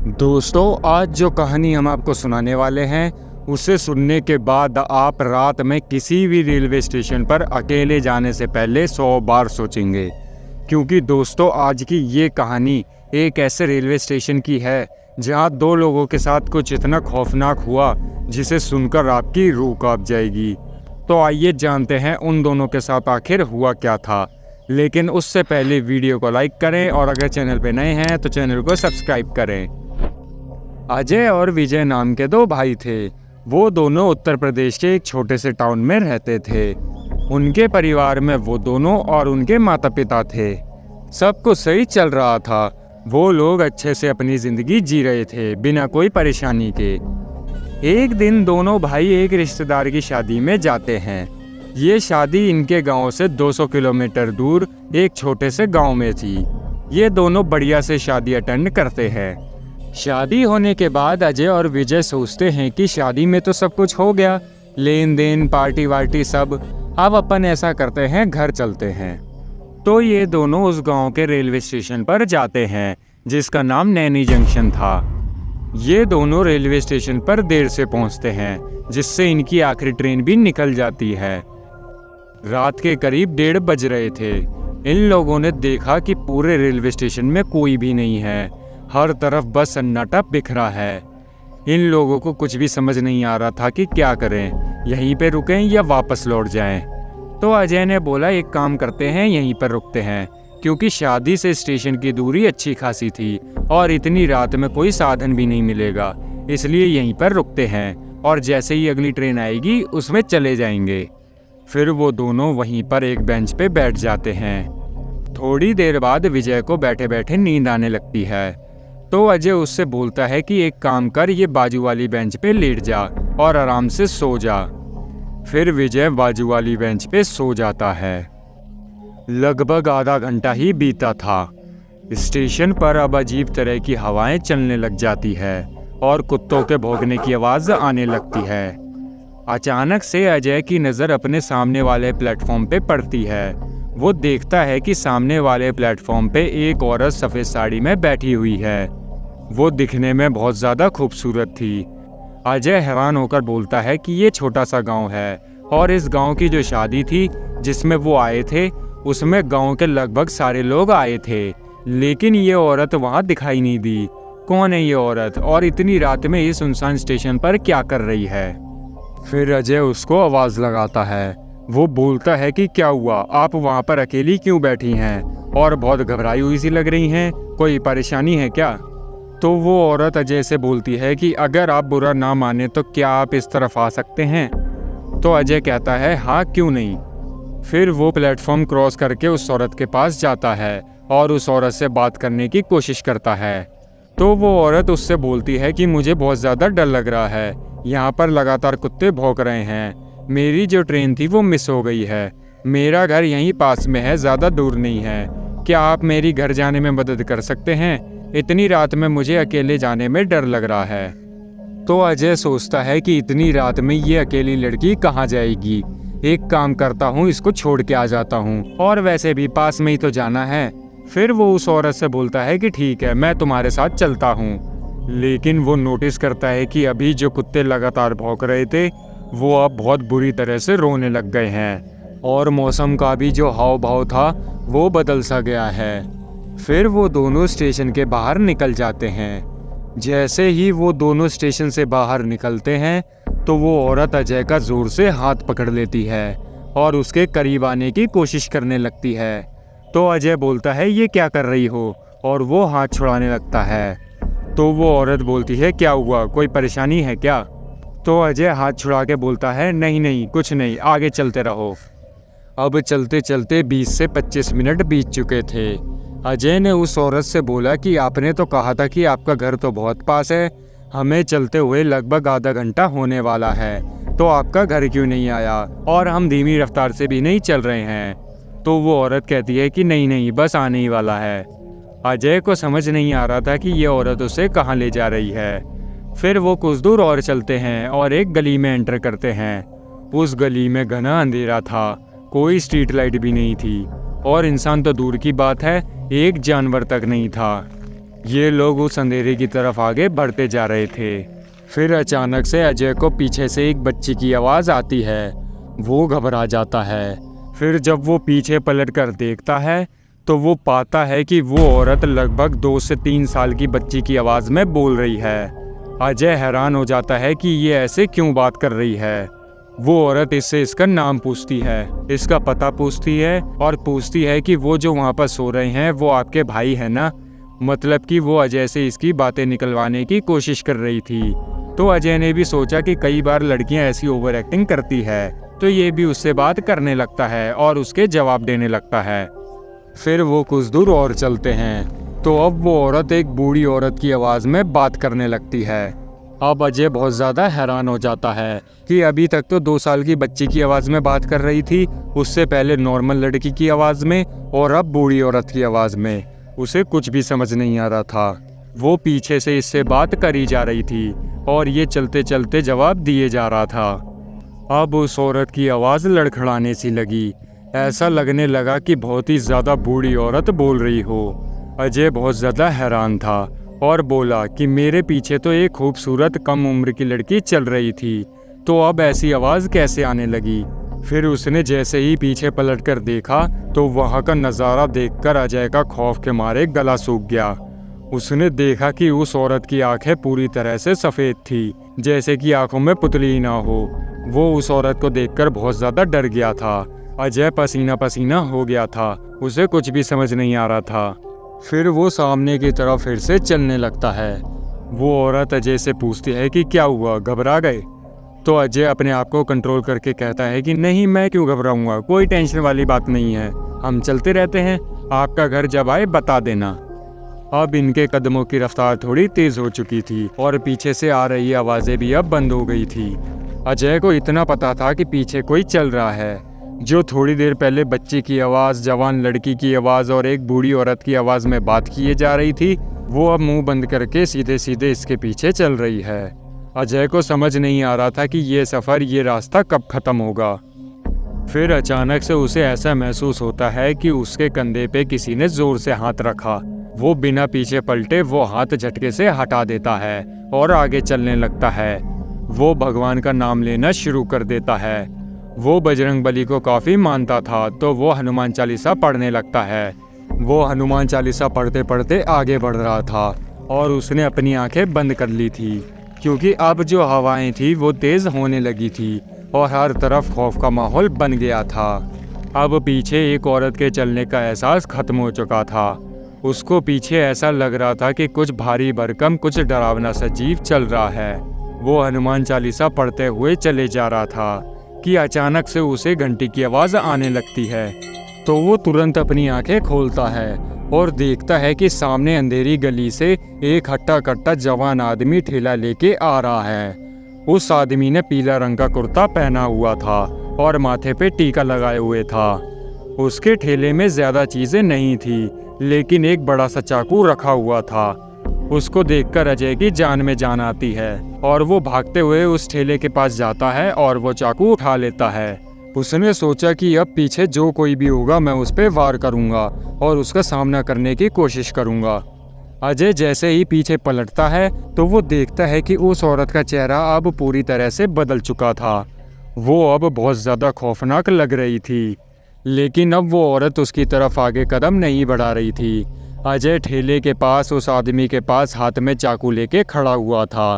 दोस्तों, आज जो कहानी हम आपको सुनाने वाले हैं उसे सुनने के बाद आप रात में किसी भी रेलवे स्टेशन पर अकेले जाने से पहले 100 बार सोचेंगे। क्योंकि दोस्तों, आज की ये कहानी एक ऐसे रेलवे स्टेशन की है जहां दो लोगों के साथ कुछ इतना खौफनाक हुआ जिसे सुनकर आपकी रूह कांप जाएगी। तो आइए जानते हैं उन दोनों के साथ आखिर हुआ क्या था। लेकिन उससे पहले वीडियो को लाइक करें और अगर चैनल पे नए हैं तो चैनल को सब्सक्राइब करें। अजय और विजय नाम के दो भाई थे। वो दोनों उत्तर प्रदेश के एक छोटे से टाउन में रहते थे। उनके परिवार में वो दोनों और उनके माता पिता थे। सब कुछ सही चल रहा था। वो लोग अच्छे से अपनी ज़िंदगी जी रहे थे बिना कोई परेशानी के। एक दिन दोनों भाई एक रिश्तेदार की शादी में जाते हैं। ये शादी इनके गांव से 200 किलोमीटर दूर एक छोटे से गांव में थी। ये दोनों बढ़िया से शादी अटेंड करते हैं। शादी होने के बाद अजय और विजय सोचते हैं कि शादी में तो सब कुछ हो गया, लेन देन पार्टी वार्टी सब, अब अपन ऐसा करते हैं घर चलते हैं। तो ये दोनों उस गांव के रेलवे स्टेशन पर जाते हैं जिसका नाम नैनी जंक्शन था। ये दोनों रेलवे स्टेशन पर देर से पहुंचते हैं जिससे इनकी आखिरी ट्रेन भी निकल जाती है। रात के करीब 1:30 बज रहे थे। इन लोगों ने देखा कि पूरे रेलवे स्टेशन में कोई भी नहीं है। हर तरफ बस सन्नाटा बिखरा है। इन लोगों को कुछ भी समझ नहीं आ रहा था कि क्या करें, यहीं पे रुकें या वापस लौट जाएं। तो अजय ने बोला एक काम करते हैं, यहीं पर रुकते हैं, क्योंकि शादी से स्टेशन की दूरी अच्छी खासी थी और इतनी रात में कोई साधन भी नहीं मिलेगा, इसलिए यहीं पर रुकते हैं और जैसे ही अगली ट्रेन आएगी उसमें चले जाएंगे। फिर वो दोनों वहीं पर एक बेंच पे बैठ जाते हैं। थोड़ी देर बाद विजय को बैठे बैठे नींद आने लगती है। तो अजय उससे बोलता है कि एक काम कर, ये बाजू वाली बेंच पे लेट जा और आराम से सो जा। फिर विजय बाजू वाली बेंच पे सो जाता है। लगभग आधा घंटा ही बीता था। स्टेशन पर अब अजीब तरह की हवाएं चलने लग जाती है और कुत्तों के भौंकने की आवाज़ आने लगती है। अचानक से अजय की नज़र अपने सामने वाले प्लेटफॉर्म पे पड़ती है। वो देखता है कि सामने वाले प्लेटफॉर्म पे एक औरत सफ़ेद साड़ी में बैठी हुई है। वो दिखने में बहुत ज़्यादा खूबसूरत थी। अजय हैरान होकर बोलता है कि ये छोटा सा गांव है और इस गांव की जो शादी थी जिसमें वो आए थे उसमें गांव के लगभग सारे लोग आए थे, लेकिन ये औरत वहाँ दिखाई नहीं दी। कौन है ये औरत और इतनी रात में इस सुनसान स्टेशन पर क्या कर रही है? फिर अजय उसको आवाज़ लगाता है। वो बोलता है कि क्या हुआ, आप वहाँ पर अकेली क्यों बैठी हैं और बहुत घबराई हुई सी लग रही हैं, कोई परेशानी है क्या? तो वो औरत अजय से बोलती है कि अगर आप बुरा ना माने तो क्या आप इस तरफ आ सकते हैं? तो अजय कहता है हाँ, क्यों नहीं। फिर वो प्लेटफॉर्म क्रॉस करके उस औरत के पास जाता है और उस औरत से बात करने की कोशिश करता है। तो वो औरत उससे बोलती है कि मुझे बहुत ज़्यादा डर लग रहा है, यहाँ पर लगातार कुत्ते भौंक रहे हैं, मेरी जो ट्रेन थी वो मिस हो गई है, मेरा घर यहीं पास में है, ज़्यादा दूर नहीं है, क्या आप मेरी घर जाने में मदद कर सकते हैं? इतनी रात में मुझे अकेले जाने में डर लग रहा है। तो अजय सोचता है कि इतनी रात में ये अकेली लड़की कहाँ जाएगी। एक काम करता हूँ, इसको छोड़ के आ जाता हूँ, और वैसे भी पास में ही तो जाना है। फिर वो उस औरत से बोलता है कि ठीक है, मैं तुम्हारे साथ चलता हूँ। लेकिन वो नोटिस करता है कि अभी जो कुत्ते लगातार भौंक रहे थे वो अब बहुत बुरी तरह से रोने लग गए हैं और मौसम का भी जो हाव भाव था वो बदल सा गया है। फिर वो दोनों स्टेशन के बाहर निकल जाते हैं। जैसे ही वो दोनों स्टेशन से बाहर निकलते हैं तो वो औरत अजय का ज़ोर से हाथ पकड़ लेती है और उसके करीब आने की कोशिश करने लगती है। तो अजय बोलता है ये क्या कर रही हो, और वो हाथ छुड़ाने लगता है। तो वो औरत बोलती है क्या हुआ, कोई परेशानी है क्या? तो अजय हाथ छुड़ा के बोलता है नहीं नहीं, कुछ नहीं, आगे चलते रहो। अब चलते चलते 20 से 25 मिनट बीत चुके थे। अजय ने उस औरत से बोला कि आपने तो कहा था कि आपका घर तो बहुत पास है, हमें चलते हुए लगभग आधा घंटा होने वाला है, तो आपका घर क्यों नहीं आया, और हम धीमी रफ्तार से भी नहीं चल रहे हैं। तो वो औरत कहती है कि नहीं नहीं, बस आने ही वाला है। अजय को समझ नहीं आ रहा था कि ये औरत उसे कहाँ ले जा रही है। फिर वो कुछ दूर और चलते हैं और एक गली में एंटर करते हैं। उस गली में घना अंधेरा था, कोई स्ट्रीट लाइट भी नहीं थी और इंसान तो दूर की बात है, एक जानवर तक नहीं था। ये लोग उस अंधेरे की तरफ आगे बढ़ते जा रहे थे। फिर अचानक से अजय को पीछे से एक बच्ची की आवाज़ आती है। वो घबरा जाता है। फिर जब वो पीछे पलट कर देखता है तो वो पाता है कि वो औरत लगभग 2 से 3 साल की बच्ची की आवाज़ में बोल रही है। अजय हैरान हो जाता है कि ये ऐसे क्यों बात कर रही है। वो औरत इससे इसका नाम पूछती है, इसका पता पूछती है और पूछती है कि वो जो वहाँ पर सो रहे हैं वो आपके भाई है ना। मतलब कि वो अजय से इसकी बातें निकलवाने की कोशिश कर रही थी। तो अजय ने भी सोचा कि कई बार लड़कियां ऐसी ओवर एक्टिंग करती है, तो ये भी उससे बात करने लगता है और उसके जवाब देने लगता है। फिर वो कुछ दूर और चलते हैं तो अब वो औरत एक बूढ़ी औरत की आवाज़ में बात करने लगती है। अब अजय बहुत ज़्यादा हैरान हो जाता है कि अभी तक तो 2 साल की बच्ची की आवाज़ में बात कर रही थी, उससे पहले नॉर्मल लड़की की आवाज़ में और अब बूढ़ी औरत की आवाज़ में। उसे कुछ भी समझ नहीं आ रहा था। वो पीछे से इससे बात करी जा रही थी और ये चलते चलते जवाब दिए जा रहा था। अब उस औरत की आवाज़ लड़खड़ाने सी लगी। ऐसा लगने लगा कि बहुत ही ज़्यादा बूढ़ी औरत बोल रही हो। अजय बहुत ज़्यादा हैरान था और बोला कि मेरे पीछे तो एक खूबसूरत कम उम्र की लड़की चल रही थी, तो अब ऐसी आवाज़ कैसे आने लगी। फिर उसने जैसे ही पीछे पलट कर देखा तो वहाँ का नज़ारा देखकर अजय का खौफ के मारे गला सूख गया। उसने देखा कि उस औरत की आंखें पूरी तरह से सफ़ेद थी, जैसे कि आंखों में पुतली ना हो। वो उस औरत को देखकर बहुत ज़्यादा डर गया था। अजय पसीना पसीना हो गया था, उसे कुछ भी समझ नहीं आ रहा था। फिर वो सामने की तरफ फिर से चलने लगता है। वो औरत अजय से पूछती है कि क्या हुआ, घबरा गए? तो अजय अपने आप को कंट्रोल करके कहता है कि नहीं, मैं क्यों घबराऊंगा, कोई टेंशन वाली बात नहीं है, हम चलते रहते हैं, आपका घर जब आए बता देना। अब इनके कदमों की रफ्तार थोड़ी तेज हो चुकी थी और पीछे से आ रही आवाज़ें भी अब बंद हो गई थी। अजय को इतना पता था कि पीछे कोई चल रहा है। जो थोड़ी देर पहले बच्ची की आवाज़, जवान लड़की की आवाज़ और एक बूढ़ी औरत की आवाज़ में बात किए जा रही थी, वो अब मुंह बंद करके सीधे सीधे इसके पीछे चल रही है। अजय को समझ नहीं आ रहा था कि ये सफ़र, ये रास्ता कब ख़त्म होगा। फिर अचानक से उसे ऐसा महसूस होता है कि उसके कंधे पे किसी ने ज़ोर से हाथ रखा। वो बिना पीछे पलटे वो हाथ झटके से हटा देता है और आगे चलने लगता है। वो भगवान का नाम लेना शुरू कर देता है। वो बजरंगबली को काफ़ी मानता था, तो वो हनुमान चालीसा पढ़ने लगता है। वो हनुमान चालीसा पढ़ते पढ़ते आगे बढ़ रहा था और उसने अपनी आंखें बंद कर ली थी, क्योंकि अब जो हवाएं थी वो तेज़ होने लगी थी और हर तरफ खौफ का माहौल बन गया था। अब पीछे एक औरत के चलने का एहसास खत्म हो चुका था। उसको पीछे ऐसा लग रहा था कि कुछ भारी भरकम, कुछ डरावना सा जीव चल रहा है। वो हनुमान चालीसा पढ़ते हुए चले जा रहा था कि अचानक से उसे घंटी की आवाज़ आने लगती है। तो वो तुरंत अपनी आंखें खोलता है और देखता है कि सामने अंधेरी गली से एक हट्टा कट्टा जवान आदमी ठेला लेके आ रहा है। उस आदमी ने पीला रंग का कुर्ता पहना हुआ था और माथे पे टीका लगाए हुए था। उसके ठेले में ज़्यादा चीज़ें नहीं थी, लेकिन एक बड़ा सा चाकू रखा हुआ था। उसको देखकर अजय की जान में जान आती है और वो भागते हुए उस ठेले के पास जाता है और वो चाकू उठा लेता है। उसने सोचा कि अब पीछे जो कोई भी होगा मैं उस पर वार करूंगा और उसका सामना करने की कोशिश करूंगा। अजय जैसे ही पीछे पलटता है तो वो देखता है कि उस औरत का चेहरा अब पूरी तरह से बदल चुका था। वो अब बहुत ज़्यादा खौफनाक लग रही थी, लेकिन अब वो औरत उसकी तरफ आगे कदम नहीं बढ़ा रही थी। अजय ठेले के पास उस आदमी के पास हाथ में चाकू लेके खड़ा हुआ था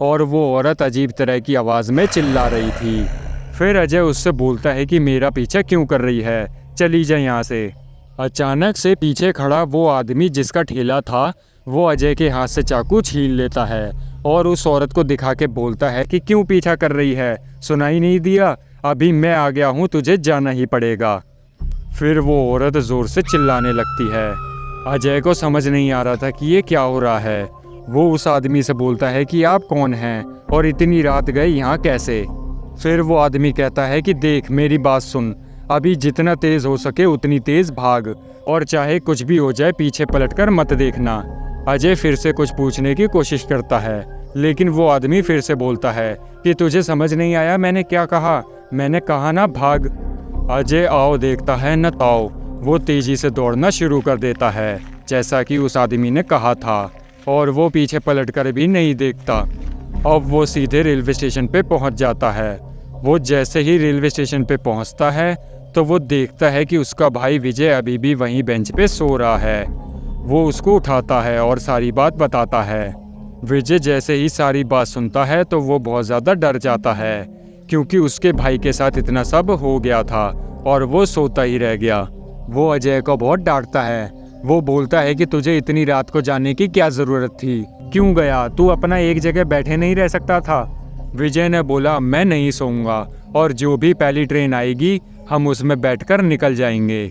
और वो औरत अजीब तरह की आवाज़ में चिल्ला रही थी। फिर अजय उससे बोलता है कि मेरा पीछा क्यों कर रही है, चली जाए यहाँ से। अचानक से पीछे खड़ा वो आदमी जिसका ठेला था, वो अजय के हाथ से चाकू छीन लेता है और उस औरत को दिखा के बोलता है कि क्यों पीछा कर रही है, सुनाई नहीं दिया, अभी मैं आ गया हूँ, तुझे जाना ही पड़ेगा। फिर वो औरत ज़ोर से चिल्लाने लगती है। अजय को समझ नहीं आ रहा था कि ये क्या हो रहा है। वो उस आदमी से बोलता है कि आप कौन हैं और इतनी रात गए यहाँ कैसे। फिर वो आदमी कहता है कि देख, मेरी बात सुन, अभी जितना तेज़ हो सके उतनी तेज़ भाग और चाहे कुछ भी हो जाए पीछे पलटकर मत देखना। अजय फिर से कुछ पूछने की कोशिश करता है, लेकिन वो आदमी फिर से बोलता है कि तुझे समझ नहीं आया मैंने क्या कहा, मैंने कहा ना भाग। अजय आओ देखता है न ताओ, वो तेज़ी से दौड़ना शुरू कर देता है। जैसा कि उस आदमी ने कहा था, और वो पीछे पलटकर भी नहीं देखता। अब वो सीधे रेलवे स्टेशन पे पहुंच जाता है। वो जैसे ही रेलवे स्टेशन पे पहुंचता है तो वो देखता है कि उसका भाई विजय अभी भी वहीं बेंच पे सो रहा है। वो उसको उठाता है और सारी बात बताता है। विजय जैसे ही सारी बात सुनता है तो वो बहुत ज़्यादा डर जाता है, क्योंकि उसके भाई के साथ इतना सब हो गया था और वो सोता ही रह गया। वो अजय को बहुत डांटता है। वो बोलता है कि तुझे इतनी रात को जाने की क्या ज़रूरत थी, क्यों गया, तू अपना एक जगह बैठे नहीं रह सकता था। विजय ने बोला, मैं नहीं सोऊंगा और जो भी पहली ट्रेन आएगी हम उसमें बैठकर निकल जाएंगे।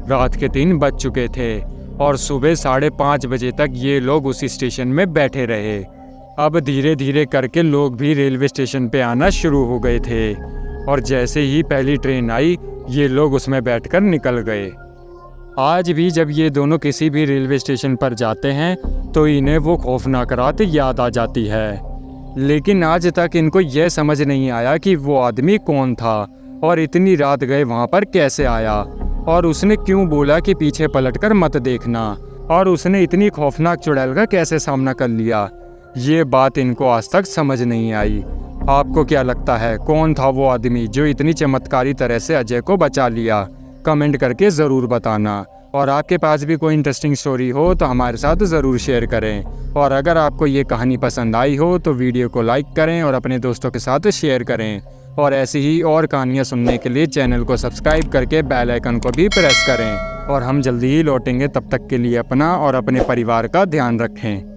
रात के 3 बज चुके थे और सुबह 5:30 बजे तक ये लोग उसी स्टेशन में बैठे रहे। अब धीरे धीरे करके लोग भी रेलवे स्टेशन पे आना शुरू हो गए थे और जैसे ही पहली ट्रेन आई ये लोग उसमें बैठकर निकल गए। आज भी जब ये दोनों किसी भी रेलवे स्टेशन पर जाते हैं तो इन्हें वो खौफनाक रात याद आ जाती है, लेकिन आज तक इनको यह समझ नहीं आया कि वो आदमी कौन था और इतनी रात गए वहाँ पर कैसे आया, और उसने क्यों बोला कि पीछे पलटकर मत देखना, और उसने इतनी खौफनाक चुड़ैल का कैसे सामना कर लिया। ये बात इनको आज तक समझ नहीं आई। आपको क्या लगता है, कौन था वो आदमी जो इतनी चमत्कारी तरह से अजय को बचा लिया? कमेंट करके ज़रूर बताना। और आपके पास भी कोई इंटरेस्टिंग स्टोरी हो तो हमारे साथ ज़रूर शेयर करें। और अगर आपको ये कहानी पसंद आई हो तो वीडियो को लाइक करें और अपने दोस्तों के साथ शेयर करें। और ऐसी ही और कहानियाँ सुनने के लिए चैनल को सब्सक्राइब करके बेल आइकन को भी प्रेस करें। और हम जल्दी ही लौटेंगे, तब तक के लिए अपना और अपने परिवार का ध्यान रखें।